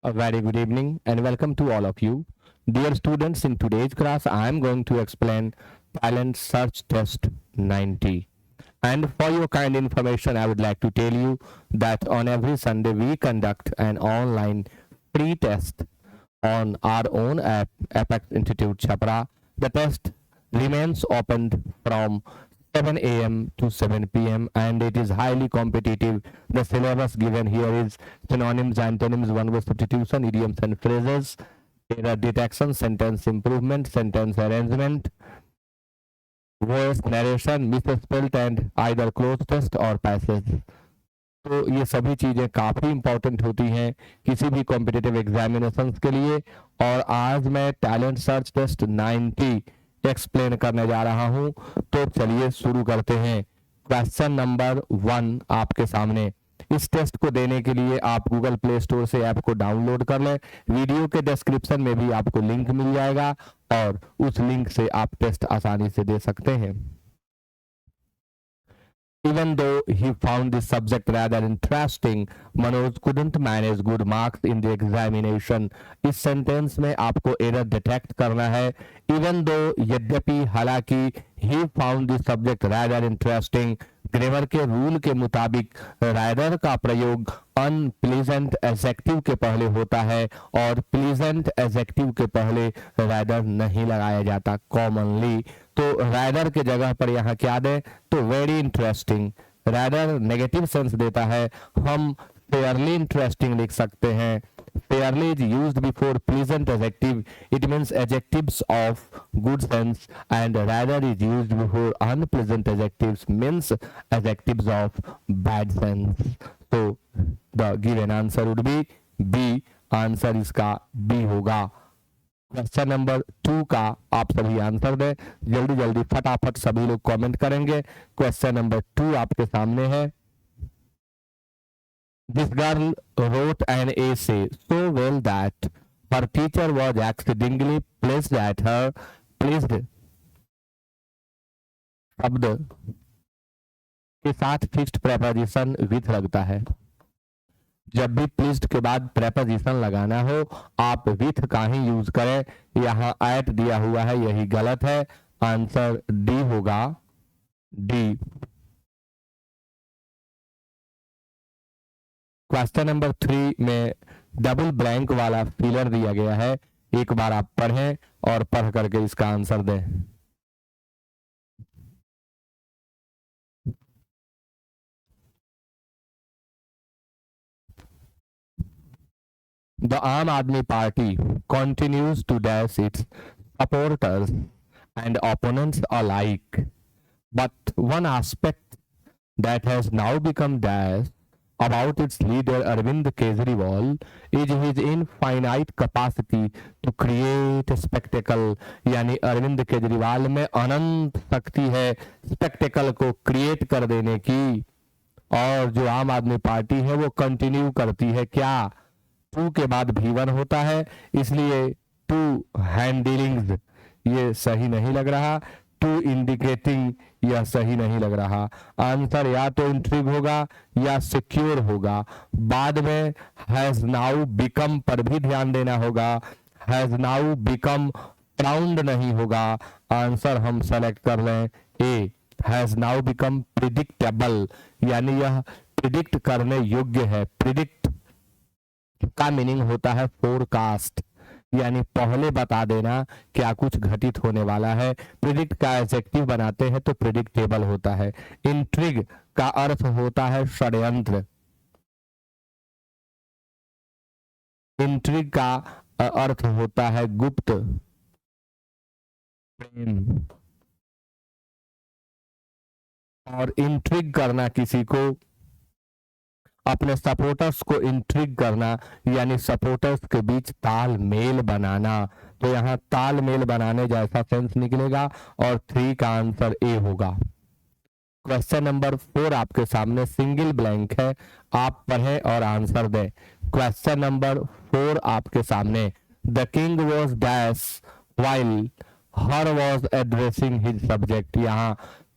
A very good evening and welcome to all of you. Dear students, in today's class, I am going to explain Talent Search Test 90. And for your kind information, I would like to tell you that on every Sunday we conduct an online free test on our own app, Apex Institute Chapra. The test remains open from 7 a.m. to 7 p.m. and it is highly competitive. The syllabus given here is synonyms, antonyms, one word substitution, idioms and phrases, error detection, sentence improvement, sentence arrangement, voice narration, misspelled and either closed test और passage. तो ये सभी चीज़ें काफ़ी important होती हैं किसी भी कॉम्पिटिटिव एग्जामिनेशंस के लिए। और आज मैं टैलेंट सर्च टेस्ट 90 एक्सप्लेन करने जा रहा हूं। तो चलिए शुरू करते हैं। क्वेश्चन नंबर 1 आपके सामने। इस टेस्ट को देने के लिए आप गूगल प्ले स्टोर से ऐप को डाउनलोड कर लें। वीडियो के डिस्क्रिप्शन में भी आपको लिंक मिल जाएगा और उस लिंक से आप टेस्ट आसानी से दे सकते हैं। Even though he found the subject rather interesting, Manoj couldn't manage good marks in the examination. इस सेंटेंस में आपको एरर डिटेक्ट करना है। Even though यद्यपि हालांकि he found the subject rather interesting, grammar के रूल के मुताबिक रादर का प्रयोग अनप्लीजेंट एडजेक्टिव के पहले होता है और प्लीजेंट एडजेक्टिव के पहले रादर नहीं लगाया जाता कॉमनली। तो रादर के जगह पर यहाँ क्या दें? तो very interesting. Rather negative sense देता है, हम फेयरली इंटरेस्टिंग लिख सकते हैं। fairly is used before pleasant adjective. It means adjectives of good sense, and rather is used before unpleasant adjectives, means adjectives of bad sense. So the given answer would be B. Answer इसका B होगा। Question number 2 का आप सभी answer दें। जल्दी जल्दी फटाफट सभी लोग कमेंट करेंगे। क्वेश्चन नंबर 2 आपके सामने है। This girl wrote an essay so well that her teacher was exceedingly pleased at her. Pleased शब्द के साथ फिक्स्ड प्रेपोजिशन विथ लगता है। जब भी प्लीज्ड के बाद प्रेपोजिशन लगाना हो आप विथ का ही यूज करें। यहाँ एट दिया हुआ है, यही गलत है। आंसर डी होगा, डी। क्वेश्चन नंबर 3 में डबल ब्लैंक वाला फिलर दिया गया है। एक बार आप पढ़ें और पढ़ करके इसका आंसर दें। The Aam Aadmi Party continues to dash its supporters and opponents alike, but one aspect that has now become dashed about its leader Arvind Kejriwal is his infinite capacity to create spectacle। यानी अरविंद केजरीवाल में अनंत शक्ति है spectacle को create कर देने की। और जो आम आदमी पार्टी है वो कंटिन्यू करती है क्या? टू के बाद भी1 होता है, इसलिए टू हैंडलिंग्स ये सही नहीं लग रहा। टू इंडिकेटिंग यह सही नहीं लग रहा। आंसर या तो इंट्रिग होगा या सिक्योर होगा। बाद में हैज नाउ बिकम पर भी ध्यान देना होगा। हैज नाउ बिकम प्राउंड नहीं होगा। आंसर हम सेलेक्ट कर लें ए, हैज नाउ बिकम प्रिडिक्टेबल, यानी यह प्रिडिक्ट करने योग्य है। प्रिडिक्ट का मीनिंग होता है फोरकास्ट, यानी पहले बता देना क्या कुछ घटित होने वाला है। प्रिडिक्ट का एडजेक्टिव बनाते हैं तो प्रिडिक्टेबल होता है। इंट्रिग का अर्थ होता है षड्यंत्र। इंट्रिग का अर्थ होता है गुप्त प्रेम। और इंट्रिग करना किसी को, अपने सपोर्टर्स को इंट्रिग करना यानी सपोर्टर्स के बीच तालमेल बनाना। तो यहाँ तालमेल बनाने जैसा सेंस निकलेगा और 3 का आंसर ए होगा। क्वेश्चन नंबर 4 आपके सामने सिंगल ब्लैंक है, आप पढ़ें और आंसर दें। क्वेश्चन नंबर 4 आपके सामने। The king was dash while her was addressing his subject. यहाँ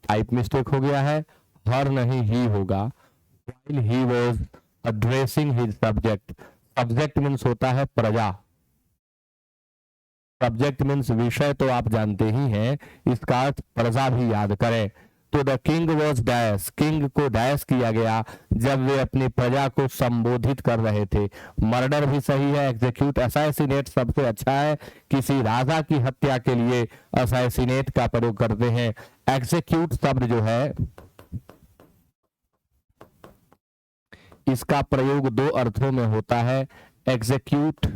टाइप मिस्टेक हो गया है, हर नहीं ही होगा। While he was addressing his subject, subject means होता है प्रजा, सब्जेक्ट मीन्स विषय तो आप जानते ही हैं, इसका अर्थ प्रजा भी याद करें। तो the king was dash, king को डैश किया गया जब वे अपनी प्रजा को संबोधित कर रहे थे। मर्डर भी सही है, एग्जीक्यूट, असैसिनेट सबसे अच्छा है, किसी राजा की हत्या के लिए असैसिनेट का प्रयोग करते हैं। एग्जीक्यूट शब्द जो है इसका प्रयोग दो अर्थों में होता है। एग्जीक्यूट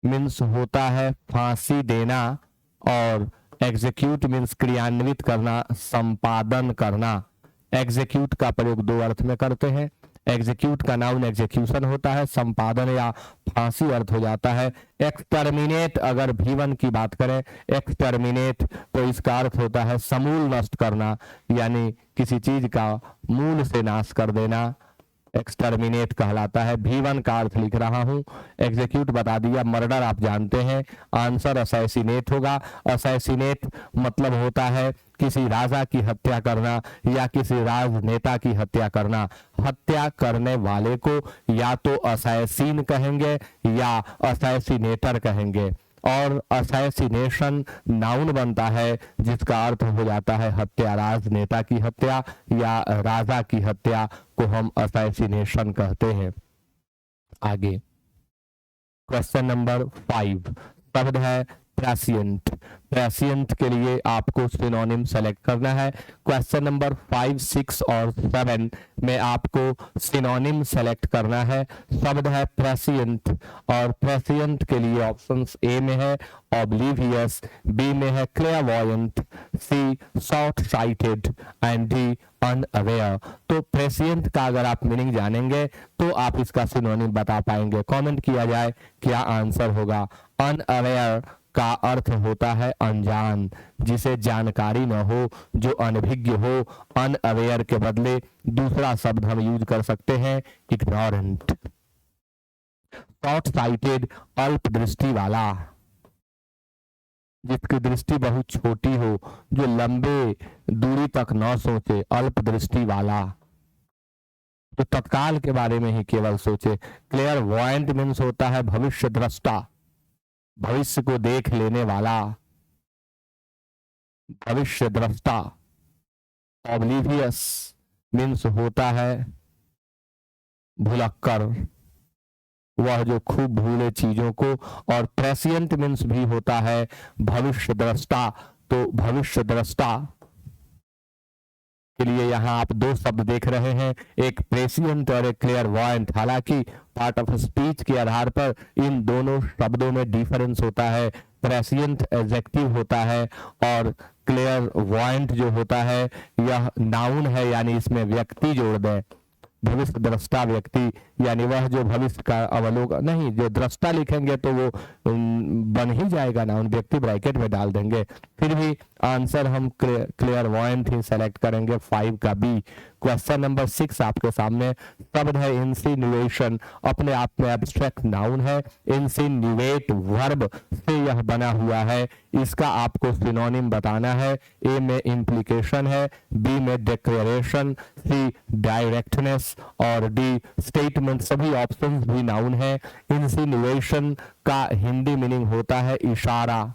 मीन्स होता है फांसी देना, और एग्जीक्यूट मीन्स क्रियान्वित करना, संपादन करना। एग्जीक्यूट का प्रयोग दो अर्थ में करते हैं। एग्जीक्यूट का नाउन एग्जीक्यूशन होता है, संपादन या फांसी अर्थ हो जाता है। एक्सटर्मिनेट अगर V1 की बात करें, एक्सटर्मिनेट तो इसका अर्थ होता है समूल नष्ट करना, यानी किसी चीज का मूल से नाश कर देना, एक्सटर्मिनेट कहलाता है। V1 का अर्थ लिख रहा हूं, एग्जीक्यूट बता दिया। मर्डर आप जानते हैं, आंसर असैसिनेट होगा। असैसिनेट मतलब होता है किसी राजा की हत्या करना या किसी राजनेता की हत्या करना। हत्या करने वाले को या तो असैसिन कहेंगे या असैसिनेटर कहेंगे, और असैसिनेशन नाउन बनता है जिसका अर्थ हो जाता है हत्या, राजनेता की हत्या या राजा की हत्या को हम असैसिनेशन कहते हैं। आगे क्वेश्चन नंबर 5 शब्द है प्रेसिएंट। प्रेसिएंट के लिए आपको सिनोनिम सेलेक्ट करना है। क्वेश्चन नंबर 5, 6 और 7 में आपको सिनोनिम सेलेक्ट करना है। शब्द है प्रेसिएंट, और प्रेसिएंट के लिए ऑप्शंस ए में है ऑब्लिवियस, बी में है clairvoyant, C short sighted and D unaware. तो प्रेसिएंट का अगर आप मीनिंग जानेंगे तो आप इसका सिनोनिम बता पाएंगे। कमेंट किया जाए क्या आंसर होगा। अनअवेयर का अर्थ होता है अनजान, जिसे जानकारी न हो, जो अनभिज्ञ हो। अनअवेयर के बदले दूसरा शब्द हम यूज कर सकते हैं इग्नोरेंट। शॉर्ट साइटेड अल्प दृष्टि वाला, जिसकी दृष्टि बहुत छोटी हो, जो लंबे दूरी तक न सोचे, अल्प दृष्टि वाला, जो तत्काल के बारे में ही केवल सोचे। क्लेयरवॉयंट मीन्स होता है भविष्य दृष्टा, भविष्य को देख लेने वाला, भविष्य दृष्टा। ऑब्लिवियस मीन्स होता है भुलक्कर, वह जो खूब भूले चीजों को। और प्रेसिएंट मीन्स भी होता है भविष्य दृष्टा। तो भविष्य दृष्टा के लिए यहाँ आप दो शब्द देख रहे हैं, एक प्रेसिएंट और एक क्लियरवॉयंट। हालांकि पार्ट ऑफ स्पीच के आधार पर इन दोनों शब्दों में डिफरेंस होता है। प्रेसिएंट एडजेक्टिव होता है और क्लियरवॉयंट जो होता है यह नाउन है, यानी इसमें व्यक्ति जोड़ दें। भविष्य दृष्टा व्यक्ति, यानी वह जो भविष्य का अवलोकन, नहीं, जो दृष्टा लिखेंगे तो वो बन ही जाएगा नाउन, व्यक्ति ब्रैकेट में डाल देंगे। फिर भी आंसर हम क्लियरवॉयंट ही सेलेक्ट करेंगे, 5 का बी। क्वेश्चन नंबर 6 आपके सामने। शब्द है इंसिनुएशन, अपने आप में एब्स्ट्रैक्ट नाउन है। इंसिनुएट वर्ब से यह बना हुआ है, इसका आपको सिनोनिम बताना है। ए में इंप्लीकेशन है, बी में डिक्लेरेशन, सी डायरेक्टनेस और डी स्टेटमेंट। सभी ऑप्शंस भी नाउन है। इंसिनुएशन का हिंदी मीनिंग होता है इशारा,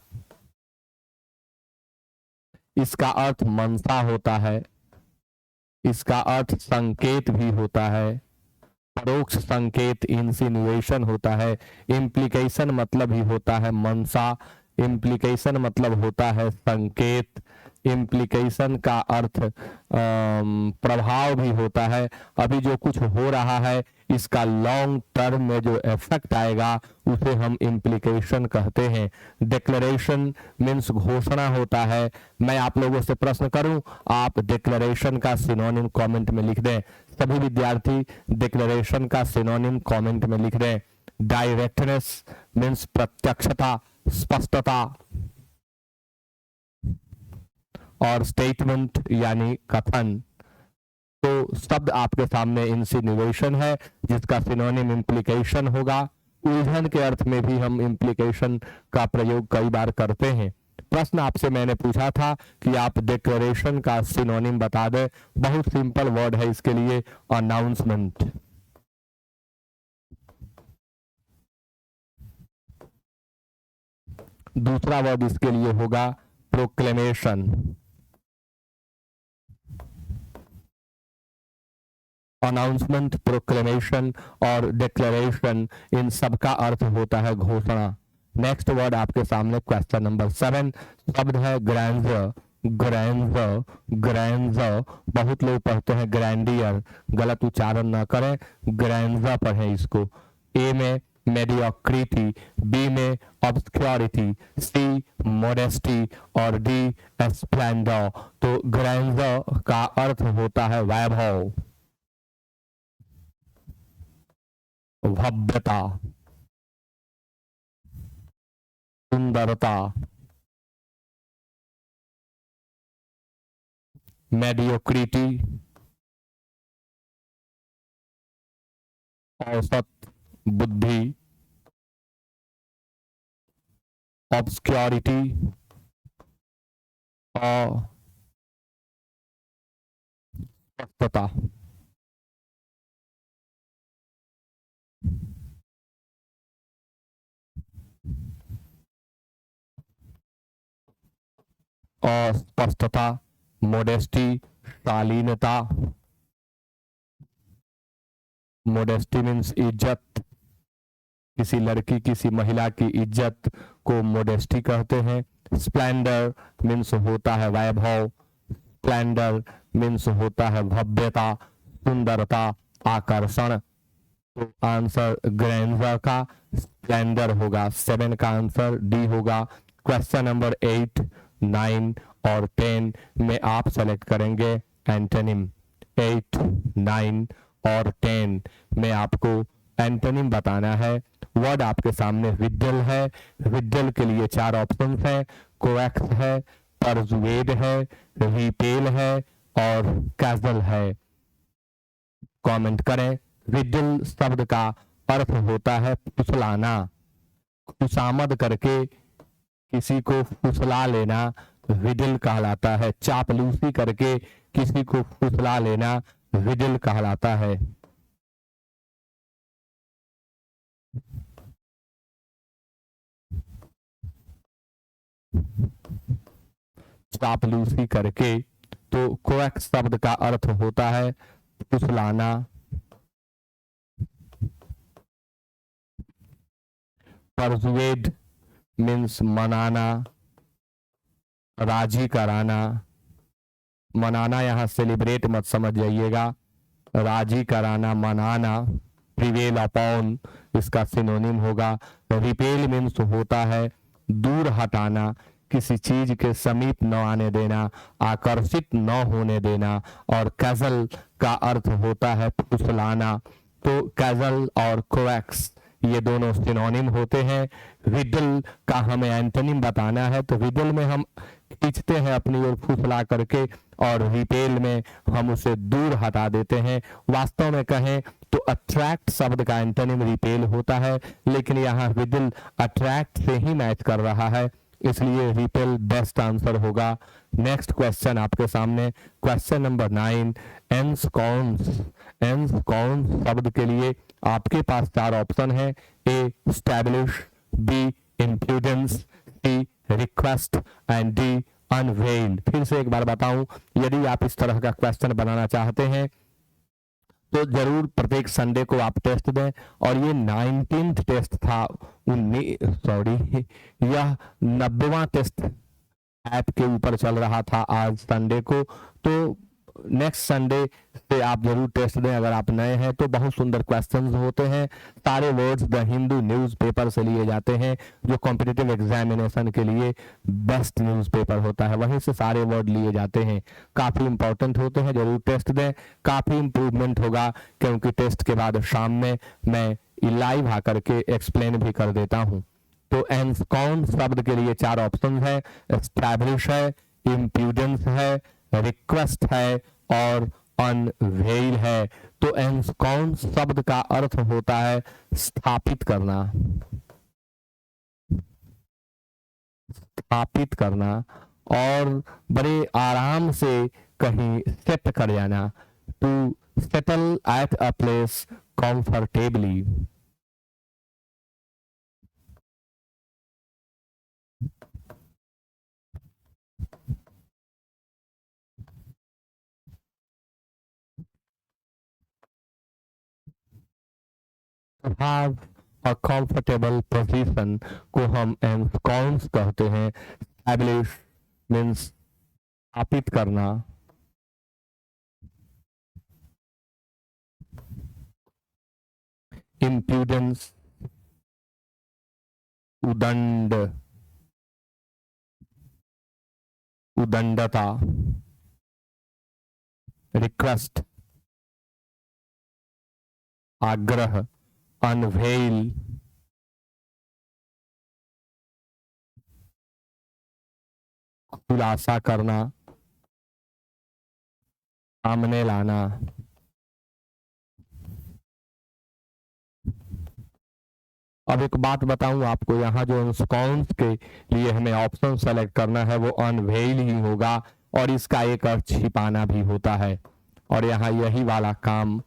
इसका अर्थ मनसा होता है, इसका अर्थ संकेत भी होता है, परोक्ष संकेत इंसिनुएशन होता है। इम्प्लीकेशन मतलब ही होता है मनसा, इम्प्लीकेशन मतलब होता है संकेत। इम्प्लीकेशन का अर्थ प्रभाव भी होता है। अभी जो कुछ हो रहा है इसका लॉन्ग टर्म में जो इफेक्ट आएगा उसे हम इम्प्लीकेशन कहते हैं। डिक्लेरेशन मीन्स घोषणा होता है। मैं आप लोगों से प्रश्न करूं, आप डिक्लेरेशन का सिनोनिम कमेंट में लिख दें। सभी विद्यार्थी डिक्लेरेशन का सिनोनिम कमेंट में लिख दें। डायरेक्टनेस मीन्स प्रत्यक्षता, स्पष्टता, और स्टेटमेंट यानी कथन। तो शब्द आपके सामने इंसिनुएशन है, जिसका सिनोनिम इम्प्लीकेशन होगा। उलझन के अर्थ में भी हम इम्प्लीकेशन का प्रयोग कई बार करते हैं। प्रश्न आपसे मैंने पूछा था कि आप डिक्लेरेशन का सिनोनिम बता दें। बहुत सिंपल वर्ड है इसके लिए, अनाउंसमेंट। दूसरा वर्ड इसके लिए होगा प्रोक्लेमेशन। अनाउंसमेंट, प्रोक्लेमेशन और डिक्लेरेशन, इन सब का अर्थ होता है घोषणा। नेक्स्ट वर्ड आपके सामने क्वेश्चन नंबर 7, शब्द है ग्रैंडर। ग्रैंडर, ग्रैंडर, बहुत लोग पढ़ते हैं ग्रैंडियर, गलत उच्चारण ना करें, ग्रैंडर पढ़ें इसको। ए में मेडियोक्रिटी, बी में ऑब्सक्योरिटी, सी मोडेस्टी और डी स्प्लेंडर। तो ग्रैंडर का अर्थ होता है वैभव, भव्यता, सुंदरता। मेडियोक्रिटी औसत बुद्धि, ऑब्सक्योरिटी अस्पष्टता। अस्पष्टता, मोडेस्टी, शालीनता। मोडेस्टी मीन्स इज्जत, किसी लड़की किसी महिला की इज्जत को मोडेस्टी कहते हैं। स्प्लेंडर मीन्स होता है वैभव, स्प्लेंडर मीन्स होता है भव्यता, सुंदरता, आकर्षण। तो आंसर ग्रैंडर का स्प्लेंडर होगा। 7 का आंसर डी होगा। क्वेश्चन नंबर 8, 9 और 10 में आप सेलेक्ट करेंगे एंटोनिम। 8, 9 और 10 में आपको एंटोनिम बताना है। वर्ड आपके सामने विड्डल है। विड्डल के लिए 4 ऑप्शन है, कोएक्स है, परजुएड है, रिपेल है और कैजल है। कमेंट करें। विड्डल शब्द का अर्थ होता है फुसलाना, खुशामद करके किसी को फुसला लेना विडिल कहलाता है। चापलूसी करके किसी को फुसला लेना विडिल कहलाता है। चापलूसी करके। तो कोएक्स शब्द का अर्थ होता है फुसलाना। परसुएड मीन्स मनाना, राजी कराना। मनाना यहाँ सेलिब्रेट मत समझ जाइएगा, राजी कराना, मनाना। प्रिवेल अपॉन इसका सिनोनिम होगा। रिपेल मीन्स होता है दूर हटाना, किसी चीज के समीप न आने देना, आकर्षित न होने देना। और कैजल का अर्थ होता है फुसलाना। तो कैजल और कोएक्स ये दोनों सिनोनिम होते हैं। विडल का हमें एंटोनिम बताना है, तो विडल में हम खींचते हैं अपनी ओर फुसला करके, और रिपेल में हम उसे दूर हटा देते हैं। वास्तव में कहें तो अट्रैक्ट शब्द का एंटोनिम रिपेल होता है, लेकिन यहाँ विडल अट्रैक्ट से ही मैच कर रहा है, इसलिए रिपेल बेस्ट आंसर होगा। नेक्स्ट क्वेश्चन आपके सामने, क्वेश्चन नंबर 9, एंस्कॉन्स। एंस्कॉन्स शब्द के लिए आपके पास 4 ऑप्शन है। A establish, B imprudence, C request and D unveil. फिर से एक बार बताऊं, यदि आप इस तरह का क्वेश्चन बनाना चाहते हैं तो जरूर प्रत्येक संडे को आप टेस्ट दें। और ये 19th टेस्ट था, यह 90वां टेस्ट ऐप के ऊपर चल रहा था आज संडे को। तो नेक्स्ट संडे से आप जरूर टेस्ट दें अगर आप नए हैं तो। बहुत सुंदर क्वेश्चंस होते हैं, सारे वर्ड्स द हिंदू न्यूज़पेपर से लिए जाते हैं, जो कॉम्पिटिटिव एग्जामिनेशन के लिए बेस्ट न्यूज़पेपर होता है, वहीं से सारे वर्ड लिए जाते हैं। काफ़ी इंपॉर्टेंट होते हैं, जरूर टेस्ट दें, काफ़ी इंप्रूवमेंट होगा, क्योंकि टेस्ट के बाद शाम में मैं लाइव आकर के एक्सप्लेन भी कर देता हूँ। तो एंस्कॉन शब्द के लिए 4 ऑप्शन है, एस्टैब्लिश है, इम्प्रूडेंस है, रिक्वेस्ट है और अनवेल है। तो एंस्कॉन शब्द का अर्थ होता है स्थापित करना, स्थापित करना और बड़े आराम से कहीं सेट कर जाना। To settle at a place comfortably. To have a comfortable position को हम ensconce कहते हैं। Establish means स्थापित करना। Impudence उदंड, उदंडता। Request आग्रह, अनवेल खुलासा करना, सामने लाना। अब एक बात बताऊं आपको, यहाँ जो ensconce के लिए हमें ऑप्शन सेलेक्ट करना है वो अनवेल ही होगा, और इसका एक अर्थ छिपाना भी होता है, और यहाँ यही वाला काम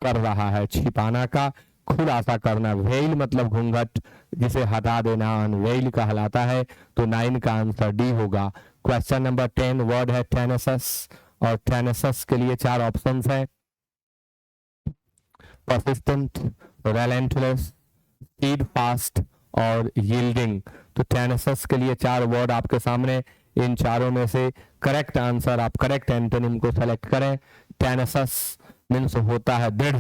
कर रहा है, छिपाना का खुलासा करना। वेल मतलब घूंघट, जिसे हटा देना अनवेल कहलाता है। तो 9 का आंसर डी होगा। क्वेश्चन नंबर 10 वर्ड है टेनेसस, और टेनेसस के लिए 4 ऑप्शंस हैं। परसिस्टेंट, रेलेंटलेस, स्टीडफास्ट और यील्डिंग। तो टेनेसस के लिए 4 वर्ड आपके सामने, इन चारों में से करेक्ट आंसर आप करेक्ट एंटोनिम को सेलेक्ट करें। टेनेसस मीन्स होता है दृढ़,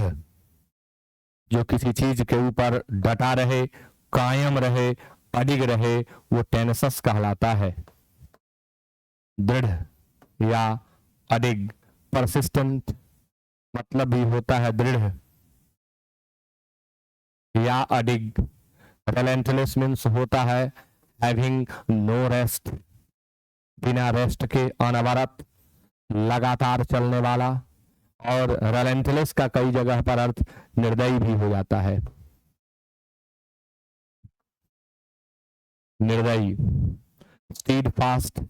जो किसी चीज के ऊपर डटा रहे, कायम रहे, अडिग रहे, वो टेनेसस कहलाता है, दृढ़ या अडिग। परसिस्टेंट मतलब भी होता है दृढ़ या अडिग। रेलेंटलेस मीन्स होता है हैविंग नो रेस्ट, बिना रेस्ट के अनवरत लगातार चलने वाला। और रेलेंटलेस का कई जगह पर अर्थ निर्दयी भी हो जाता है, निर्दयी। स्टीड फास्ट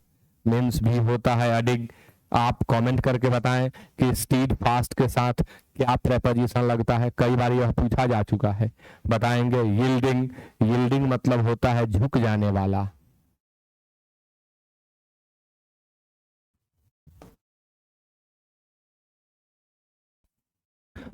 मीन्स भी होता है अडिग। आप कमेंट करके बताएं कि स्टीड फास्ट के साथ क्या प्रेपोजिशन लगता है, कई बार यह पूछा जा चुका है, बताएंगे। यील्डिंग, यील्डिंग मतलब होता है झुक जाने वाला।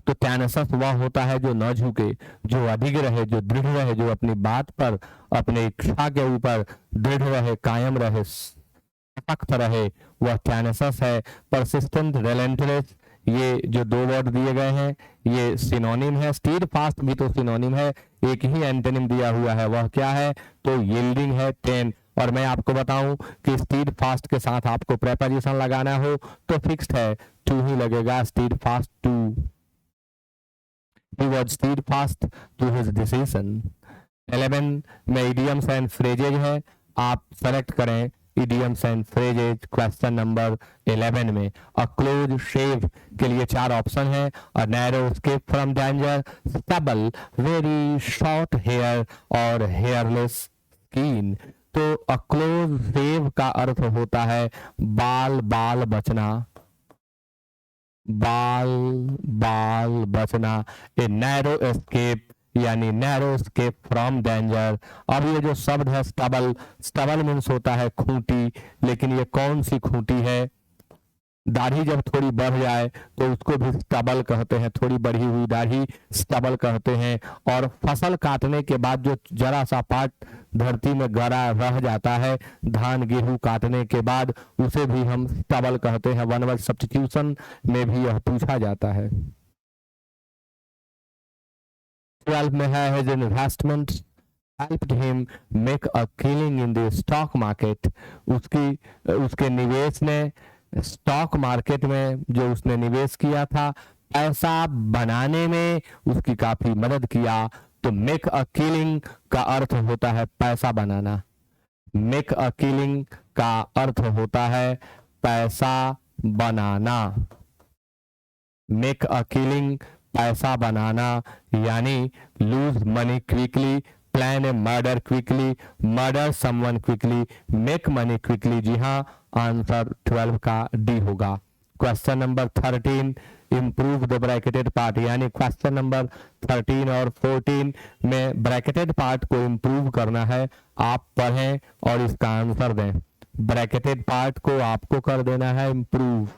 तो टेनेसस वह होता है जो न झुके, जो अडिग रहे, जो दृढ़ रहे, जो अपनी बात पर, अपने इच्छा के ऊपर दृढ़ रहे, कायम रहे, सख्त रहे, वह टेनेसस है। परसिस्टेंट, रेलेंटलेस, ये जो 2 वर्ड दिए गए हैं ये सिनोनिम है। स्टीड फास्ट भी तो सिनोनिम है, एक ही एंटोनिम दिया हुआ है, वह क्या है? तो यील्डिंग है 10। और मैं आपको बताऊं कि स्टीड फास्ट के साथ आपको प्रेपोजिशन लगाना हो तो फिक्स्ड है, टू ही लगेगा। Steadfast to, he was steadfast to his decision। 11 में idioms and phrases है, आप सेलेक्ट करें idioms and phrases question number 11 में। अ क्लोज शेव के लिए 4 ऑप्शन है। A narrow escape from danger, stubble, very short hair और hairless skin। तो अ क्लोज शेव का अर्थ होता है बाल बाल बचना, बाल बाल बचना। ए नैरो एस्केप यानी नैरो एस्केप फ्रॉम डेंजर। अब ये जो शब्द है स्टबल, स्टबल मीन्स होता है खूंटी, लेकिन ये कौन सी खूंटी है? दाढ़ी जब थोड़ी बढ़ जाए तो उसको भी स्टबल कहते हैं, थोड़ी बढ़ी हुई दाढ़ी स्टबल कहते हैं। और फसल काटने के बाद जो जरा सा पार्ट धरती में गड़ा रह जाता है, धान गेहूं काटने के बाद, उसे भी हम स्टबल कहते हैं। वन वर्ड सब्स्टिट्यूशन में भी यह पूछा जाता है। 12 में है his investment helped him make a killing in the stock market। उसके निवेश ने स्टॉक मार्केट में, जो उसने निवेश किया था, पैसा बनाने में उसकी काफी मदद किया। तो मेक अ किलिंग का अर्थ होता है पैसा बनाना, मेक अ किलिंग का अर्थ होता है पैसा बनाना। मेक अ किलिंग पैसा बनाना, यानी lose money quickly, plan a murder quickly, murder someone quickly, make money quickly. जी हाँ, आंसर 12 का डी होगा। Question number 13 improve the bracketed part, यानी क्वेश्चन नंबर 13 और 14 में ब्रैकेटेड पार्ट को इंप्रूव करना है। आप पढ़ें और इसका आंसर दें। ब्रैकेटेड पार्ट को आपको कर देना है improve.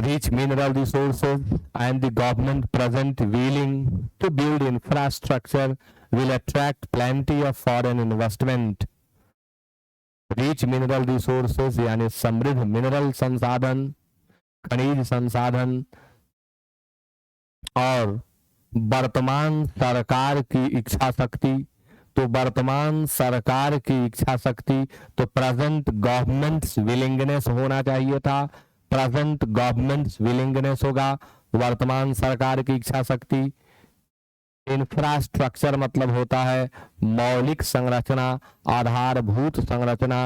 rich mineral resources and the government present willing to build infrastructure will attract plenty of foreign investment. Rich mineral resources यानी समृद्ध मिनरल संसाधन, खनिज संसाधन और वर्तमान सरकार की इच्छा शक्ति, तो वर्तमान सरकार की इच्छा शक्ति तो प्रेजेंट गवर्नमेंट्स विलिंगनेस होना चाहिए था, प्रेजेंट गवर्नमेंट्स विलिंगनेस होगा, वर्तमान सरकार की इच्छा शक्ति। इंफ्रास्ट्रक्चर मतलब होता है मौलिक संरचना, आधारभूत संरचना।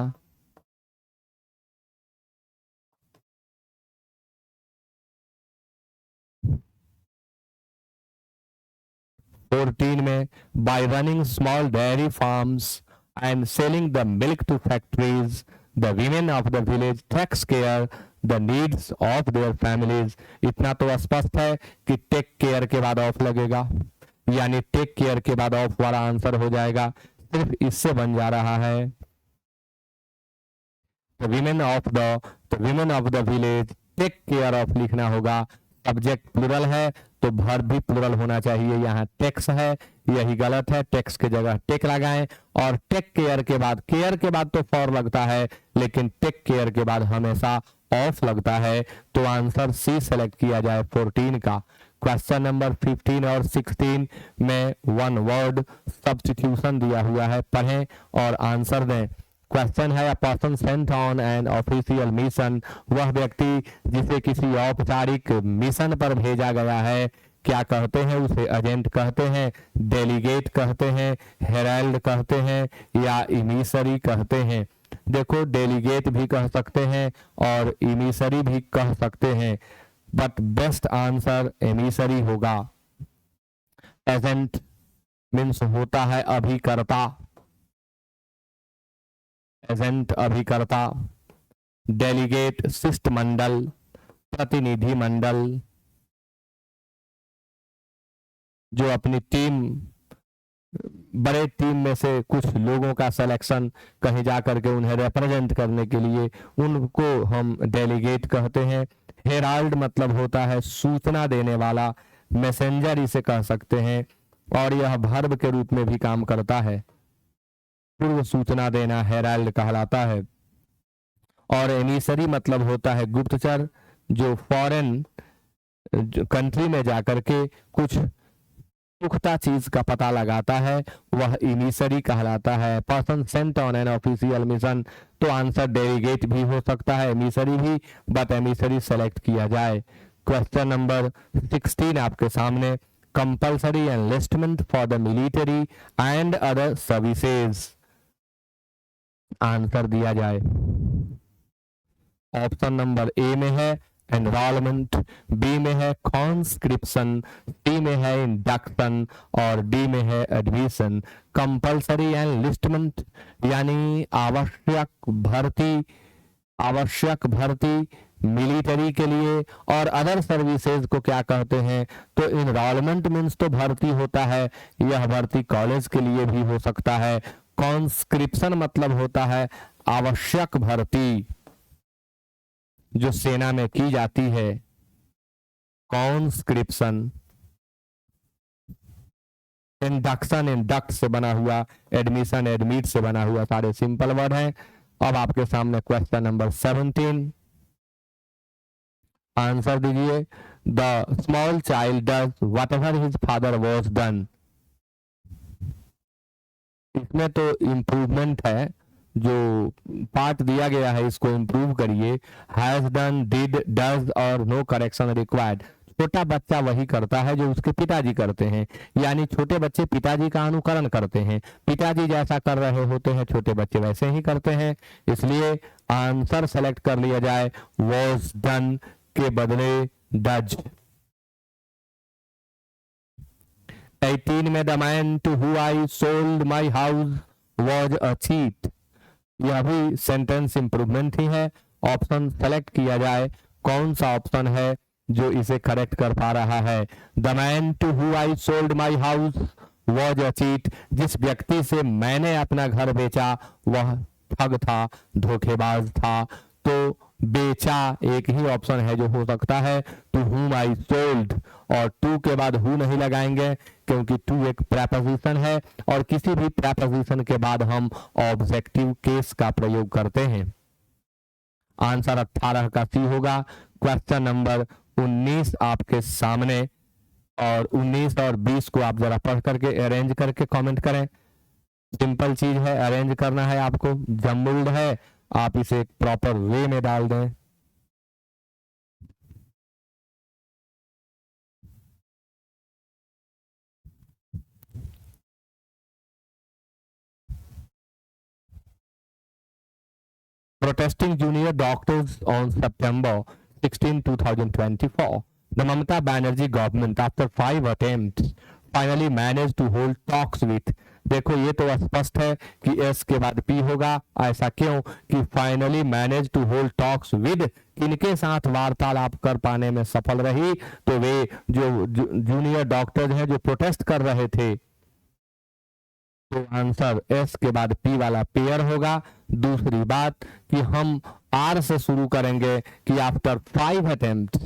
फोर्टीन में by running small dairy farms and selling the milk to factories the women of the village takes care the needs of their families. इतना तो स्पष्ट है कि टेक केयर के बाद ऑफ लगेगा, यानी टेक केयर के बाद ऑफ वाला आंसर हो जाएगा। सिर्फ इससे बन जा रहा है women of the village take care of लिखना होगा। सब्जेक्ट प्लुरल है तो वर्ब भी प्लुरल होना चाहिए, यहाँ टेक्स है, यही गलत है, टेक्स के जगह टेक लगाएं। और टेक केयर के बाद तो फॉर लगता है, लेकिन टेक केयर के बाद हमेशा ऑफ लगता है, तो आंसर सी सेलेक्ट किया जाए 14 का। क्वेश्चन नंबर 15 और 16 में वन वर्ड सब्स्टिट्यूशन दिया हुआ है, पढ़ें और आंसर दें। क्वेश्चन है, a person Saint on an official mission, वह व्यक्ति जिसे किसी औपचारिक मिशन पर भेजा गया है, क्या कहते हैं उसे? एजेंट कहते हैं, डेलीगेट कहते हैं, हेराल्ड कहते हैं या इमिसरी कहते हैं। देखो डेलीगेट भी कह सकते हैं और इमिसरी भी कह सकते हैं, बट बेस्ट आंसर एमिसरी होगा। एजेंट मीन्स होता है अभिकर्ता, एजेंट अभिकर्ता। डेलीगेट शिष्टमंडल, प्रतिनिधि मंडल, जो अपनी टीम, बड़े टीम में से कुछ लोगों का सिलेक्शन कहीं जाकर के उन्हें रिप्रेजेंट करने के लिए, उनको हम डेलीगेट कहते हैं। हेराल्ड मतलब होता है सूचना देने वाला, मैसेंजर इसे कह सकते हैं, और यह वर्ब के रूप में भी काम करता है, पूर्व सूचना देना हेराल्ड कहलाता है। और एमिसरी मतलब होता है गुप्तचर, जो फॉरेन कंट्री में जाकर के कुछ पुख्ता चीज का पता लगाता है, वह इमिसरी कहलाता है। Person Saint on an official mission, तो आंसर डेलीगेट भी हो सकता है, एमिसरी भी, बट एमिसरी सेलेक्ट किया जाए। क्वेश्चन नंबर 16 आपके सामने, compulsory enlistment for the military and other services, answer दिया जाए। ऑप्शन नंबर ए में है एनरोलमेंट, बी में है कॉन्स्क्रिप्शन, सी में है इंडक्शन और डी में है एडमिशन। कंपल्सरी एनलिस्टमेंट यानी आवश्यक भर्ती मिलिट्री के लिए, और अदर सर्विसेज को क्या कहते हैं? तो इनरोलमेंट मीन्स तो भर्ती होता है, यह भर्ती कॉलेज के लिए भी हो सकता है। कॉन्स्क्रिप्शन मतलब होता है आवश्यक भर्ती जो सेना में की जाती है, कॉन्स्क्रिप्शन। इंडक्शन इंडक्ट से बना हुआ, एडमिशन एडमिट से बना हुआ, सारे सिंपल वर्ड हैं। अब आपके सामने क्वेश्चन नंबर 17, आंसर दीजिए। The small child does whatever his father was done, इसमें तो इम्प्रूवमेंट है, जो पार्ट दिया गया है इसको इम्प्रूव करिए। हैज डन, डिड, डज और नो करेक्शन रिक्वायर्ड। छोटा बच्चा वही करता है जो उसके पिताजी करते हैं, यानी छोटे बच्चे पिताजी का अनुकरण करते हैं, पिताजी जैसा कर रहे होते हैं छोटे बच्चे वैसे ही करते हैं, इसलिए आंसर सेलेक्ट कर लिया जाए वाज डन के बदले डज। 18 में the man to who I sold my house was a cheat, यह भी सेंटेंस इंप्रूवमेंट ही है। ऑप्शन सेलेक्ट किया जाए, कौन सा ऑप्शन है जो इसे करेक्ट कर पा रहा है? The man to who I sold my house was a cheat, जिस व्यक्ति से मैंने अपना घर बेचा वह ठग था, धोखेबाज था, तो बेचा, एक ही ऑप्शन है जो हो सकता है, टू whom I sold, और टू के बाद हु नहीं लगाएंगे क्योंकि टू एक प्रेपोजिशन है और किसी भी प्रेपोजिशन के बाद हम ऑब्जेक्टिव केस का प्रयोग करते हैं। आंसर 18 का सी होगा। क्वेश्चन नंबर 19 आपके सामने, और 19 और 20 को आप जरा पढ़ करके अरेंज करके कमेंट करें। सिंपल चीज है, अरेंज करना है आपको, जम्बल्ड है, आप इसे एक प्रॉपर वे में डाल दें। Protesting junior doctors on September 16, 2024. The Mamata Banerjee government, after 5 attempts, finally managed to hold talks with। देखो ये तो स्पष्ट है कि एस के बाद पी होगा। ऐसा क्यों कि finally manage to hold talks with, किनके साथ वार्तालाप कर पाने में सफल रही, तो वे जो जूनियर डॉक्टर्स हैं जो प्रोटेस्ट कर रहे थे। तो आंसर एस के बाद पी वाला पेयर होगा। दूसरी बात कि हम आर से शुरू करेंगे कि आफ्टर 5 अटेम्प्ट,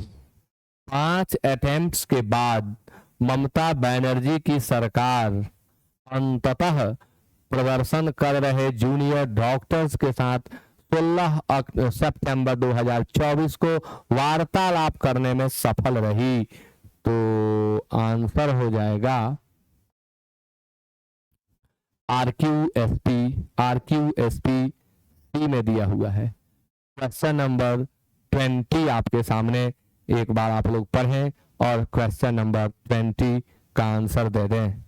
5 अटेम्प्ट्स के बाद ममता बनर्जी की सरकार अंततः प्रदर्शन कर रहे जूनियर डॉक्टर्स के साथ 16 सितंबर 2024 को वार्तालाप करने में सफल रही। तो आंसर हो जाएगा आरक्यूएसपी सी में दिया हुआ है। क्वेश्चन नंबर 20 आपके सामने, एक बार आप लोग पढ़ें और क्वेश्चन नंबर 20 का आंसर दे दें।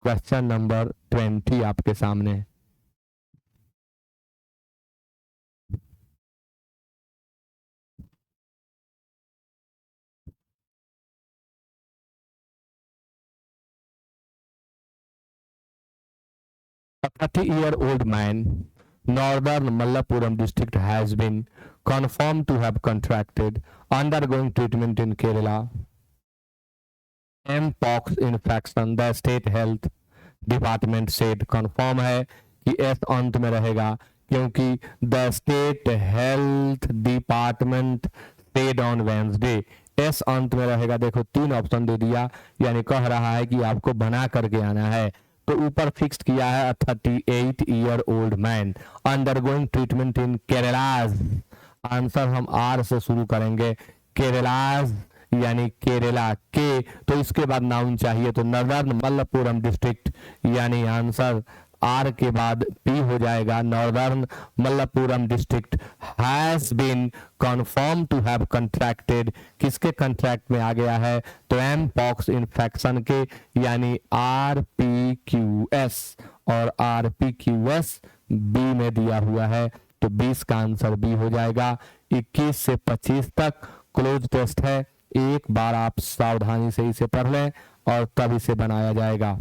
क्वेश्चन नंबर 20 आपके सामने। A 30-year-old man, Northern Malappuram district, has been confirmed to have contracted, undergoing treatment in Kerala, mpox infection। The state health department said, confirm है कि एस अंत में रहेगा क्योंकि the state health department said on Wednesday, S अंत में रहेगा। देखो 3 ऑप्शन दे दिया, यानी कह रहा है कि आपको बना करके आना है। तो ऊपर फिक्स किया है 38-year-old मैन अंडरगोइंग ट्रीटमेंट इन केरलाज। आंसर हम आर से शुरू करेंगे, केरलाज यानी केरला के, तो इसके बाद नाउन चाहिए, तो नॉर्दर्न मलप्पुरम डिस्ट्रिक्ट, यानी आंसर आर के बाद पी हो जाएगा। Northern Malappuram district has been confirmed to have contracted, किसके कंट्रैक्ट में आ गया है, तो एम पॉक्स इन्फेक्शन के, यानी RPQS, और RPQS बी में दिया हुआ है, तो 20 का आंसर बी हो जाएगा। 21 से 25 तक क्लोज टेस्ट है, एक बार आप सावधानी से इसे पढ़ लें और तब इसे बनाया जाएगा।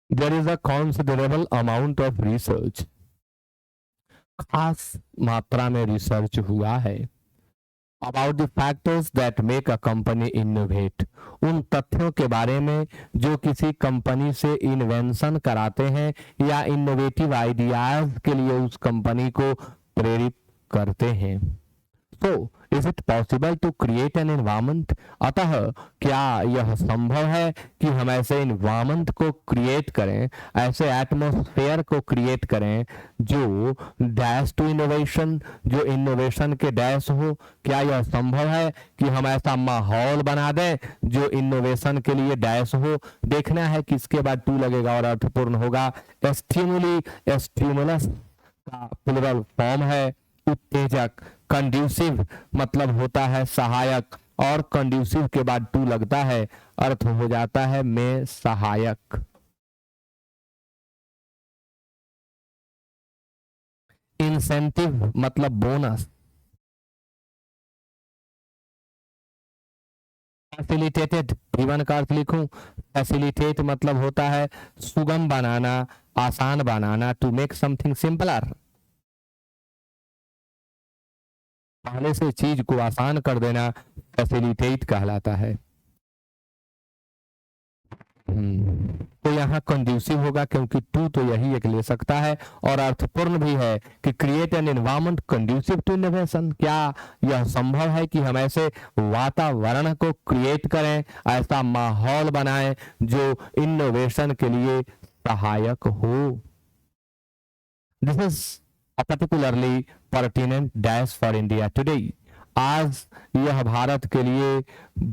There is a considerable amount of research, खास मात्रा में रिसर्च हुआ है, about the factors that make a company innovate, उन तथ्यों के बारे में जो किसी कंपनी से इन्वेंशन कराते हैं या इनोवेटिव आइडियाज के लिए उस कंपनी को प्रेरित करते हैं। So, is it possible to create an environment? अतः क्या यह संभव है कि हम ऐसे इन्वायरमेंट को क्रिएट करें, ऐसे एटमॉस्फेयर को क्रिएट करें जो डैश टू इनोवेशन, जो इनोवेशन के डैश हो? क्या यह संभव है कि हम ऐसा माहौल बना दें जो इनोवेशन के लिए डैश हो? देखना है किसके बाद टू लगेगा और अर्थपूर्ण होगा। स्टिमुली, स्टिमुलस का प्लुरल फॉर्म है उत्तेजक। कंड्यूसिव मतलब होता है सहायक, और कंड्यूसिव के बाद टू लगता है, अर्थ हो जाता है में सहायक। इंसेंटिव मतलब बोनस। फैसिलिटेटेड जीवन का अर्थ लिखूं, फैसिलिटेट मतलब होता है सुगम बनाना, आसान बनाना, टू मेक समथिंग सिंपलर। पहले से चीज को आसान कर देना फैसिलिटेट कहलाता है। तो यहाँ कंड्यूसिव होगा क्योंकि टू तो यही एक ले सकता है, और अर्थपूर्ण भी है कि create an environment conducive to innovation. क्या यह संभव है कि हम ऐसे वातावरण को क्रिएट करें, ऐसा माहौल बनाएं जो इनोवेशन के लिए सहायक हो। This is a particularly pertinent dash for India today. आज यह भारत के लिए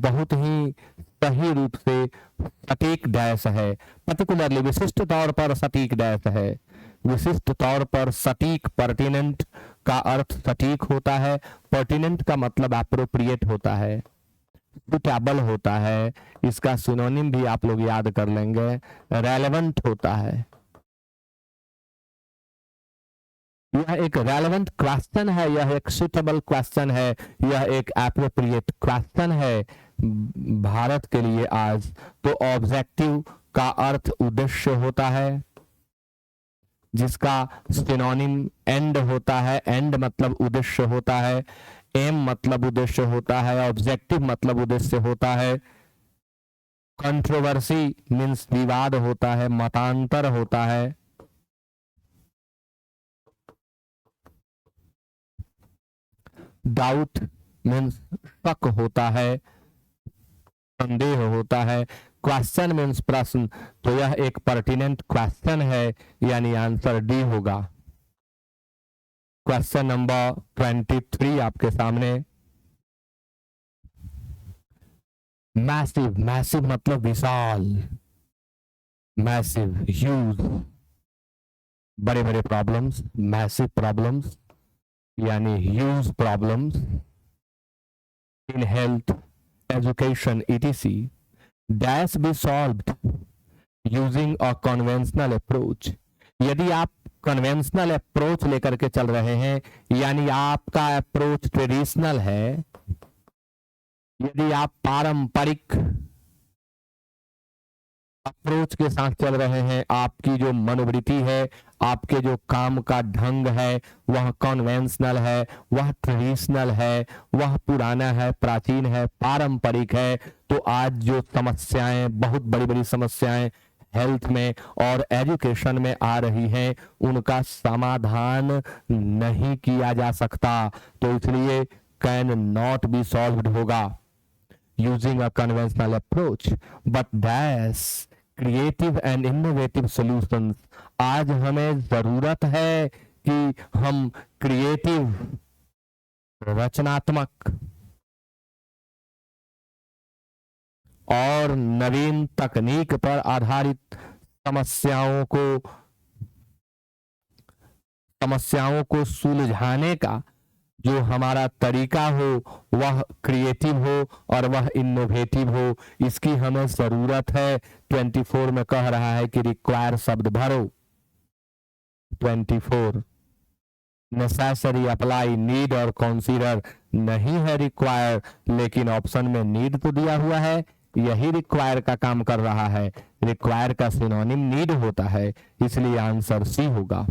बहुत ही सही रूप से सटीक डैश है, पर्टिकुलरली विशिष्ट तौर पर सटीक डैश है। विशिष्ट तौर पर सटीक, पर्टिनेंट का अर्थ सटीक होता है, पर्टिनेंट का मतलब एप्रोप्रिएट होता है, सुटेबल होता है। इसका सिनोनिम भी आप लोग याद कर लेंगे, रेलेवेंट होता है। यह एक रेलेवेंट क्वेश्चन है, यह एक सुटेबल क्वेश्चन है, यह एक एप्रोप्रिएट क्वेश्चन है भारत के लिए आज। तो ऑब्जेक्टिव का अर्थ उद्देश्य होता है, जिसका सिनोनिम एंड होता है। एंड मतलब उद्देश्य होता है, एम मतलब उद्देश्य होता है, ऑब्जेक्टिव मतलब उद्देश्य होता है। कंट्रोवर्सी मीन्स विवाद होता है, मतांतर होता है। डाउट मीन्स शक होता है, संदेह होता है। क्वेश्चन मीन्स प्रश्न, तो यह एक पर्टिनेंट क्वेश्चन है, यानी आंसर डी होगा। क्वेश्चन नंबर 23 आपके सामने। मैसिव, मैसिव मतलब विशाल, मैसिव ह्यूज, बड़े बड़े प्रॉब्लम्स, मैसिव प्रॉब्लम्स यानी huge problems in health, education etc dash be solved using a conventional approach। यदि आप कन्वेंशनल अप्रोच लेकर के चल रहे हैं, यानी आपका अप्रोच ट्रेडिशनल है, यदि आप पारंपरिक अप्रोच के साथ चल रहे हैं, आपकी जो मनोवृत्ति है, आपके जो काम का ढंग है वह कन्वेंशनल है, वह ट्रेडिशनल है, वह पुराना है, प्राचीन है, पारंपरिक है, तो आज जो समस्याएं, बहुत बड़ी बड़ी समस्याएं हेल्थ में और एजुकेशन में आ रही हैं, उनका समाधान नहीं किया जा सकता। तो इसलिए कैन नॉट बी सॉल्व्ड होगा using a conventional approach, but dash creative and innovative solutions. आज हमें जरूरत है कि हम क्रिएटिव, रचनात्मक और नवीन तकनीक पर आधारित समस्याओं को सुलझाने का जो हमारा तरीका हो वह क्रिएटिव हो और वह इनोवेटिव हो, इसकी हमें जरूरत है। 24 में कह रहा है कि रिक्वायर शब्द भरो। 24 नेसेसरी, अप्लाई, नीड और कंसीडर नहीं है रिक्वायर, लेकिन ऑप्शन में नीड तो दिया हुआ है, यही रिक्वायर का काम कर रहा है। रिक्वायर का सिनोनिम नीड होता है, इसलिए आंसर सी होगा।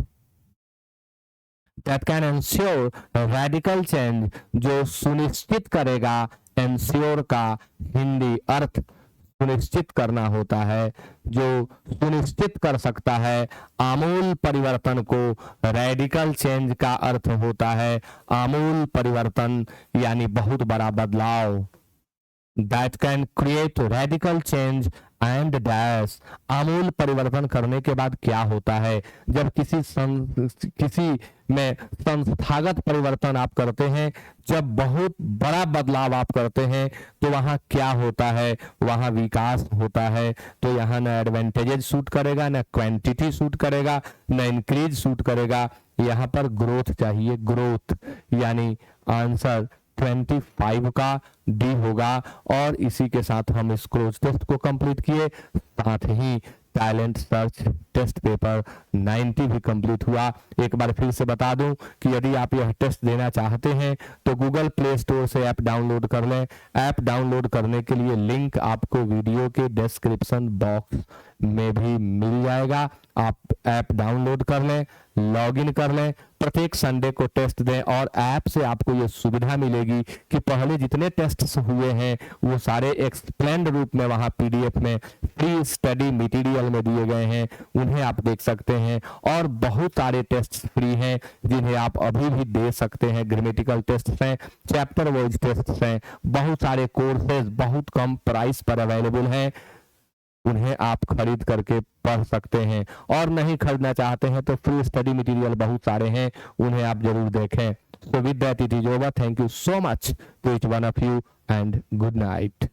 That can ensure radical change, जो सुनिश्चित करेगा, एंश्योर का हिंदी अर्थ सुनिश्चित करना होता है, जो सुनिश्चित कर सकता है आमूल परिवर्तन को। रेडिकल चेंज का अर्थ होता है आमूल परिवर्तन, यानी बहुत बड़ा बदलाव। That can create radical change and dash। आमूल परिवर्तन करने के बाद क्या होता है, जब किसी में संस्थागत परिवर्तन आप करते हैं, जब बहुत बड़ा बदलाव आप करते हैं, तो वहां क्या होता है, वहां विकास होता है। तो यहाँ ना एडवांटेजेस सूट करेगा, ना क्वांटिटी सूट करेगा, ना इंक्रीज सूट करेगा, यहाँ पर ग्रोथ चाहिए, ग्रोथ। यानी आंसर 25 का डी होगा। और इसी के साथ हम इस क्लोज टेस्ट को कंप्लीट किए, साथ ही टैलेंट सर्च टेस्ट पेपर 90 भी कंप्लीट हुआ। एक बार फिर से बता दूं कि यदि आप यह टेस्ट देना चाहते हैं तो गूगल प्ले स्टोर से ऐप डाउनलोड कर लें। ऐप डाउनलोड करने के लिए लिंक आपको वीडियो के डिस्क्रिप्शन बॉक्स में भी मिल जाएगा। आप ऐप डाउनलोड कर लें, लॉगिन कर लें, प्रत्येक संडे को टेस्ट दें और ऐप से आपको ये सुविधा मिलेगी कि पहले जितने टेस्ट हुए हैं वो सारे एक्सप्लेन्ड रूप में वहां पीडीएफ में फ्री स्टडी मटेरियल में दिए गए हैं, उन्हें आप देख सकते हैं। और बहुत सारे टेस्ट फ्री हैं जिन्हें आप अभी भी दे सकते हैं। ग्रामेटिकल टेस्ट हैं, चैप्टर वाइज टेस्ट हैं, बहुत सारे कोर्सेज बहुत कम प्राइस पर अवेलेबल हैं, उन्हें आप खरीद करके पढ़ सकते हैं। और नहीं खरीदना चाहते हैं तो फ्री स्टडी मटेरियल बहुत सारे हैं, उन्हें आप जरूर देखें। So with that it is over. Thank you so much to each one of you and good night.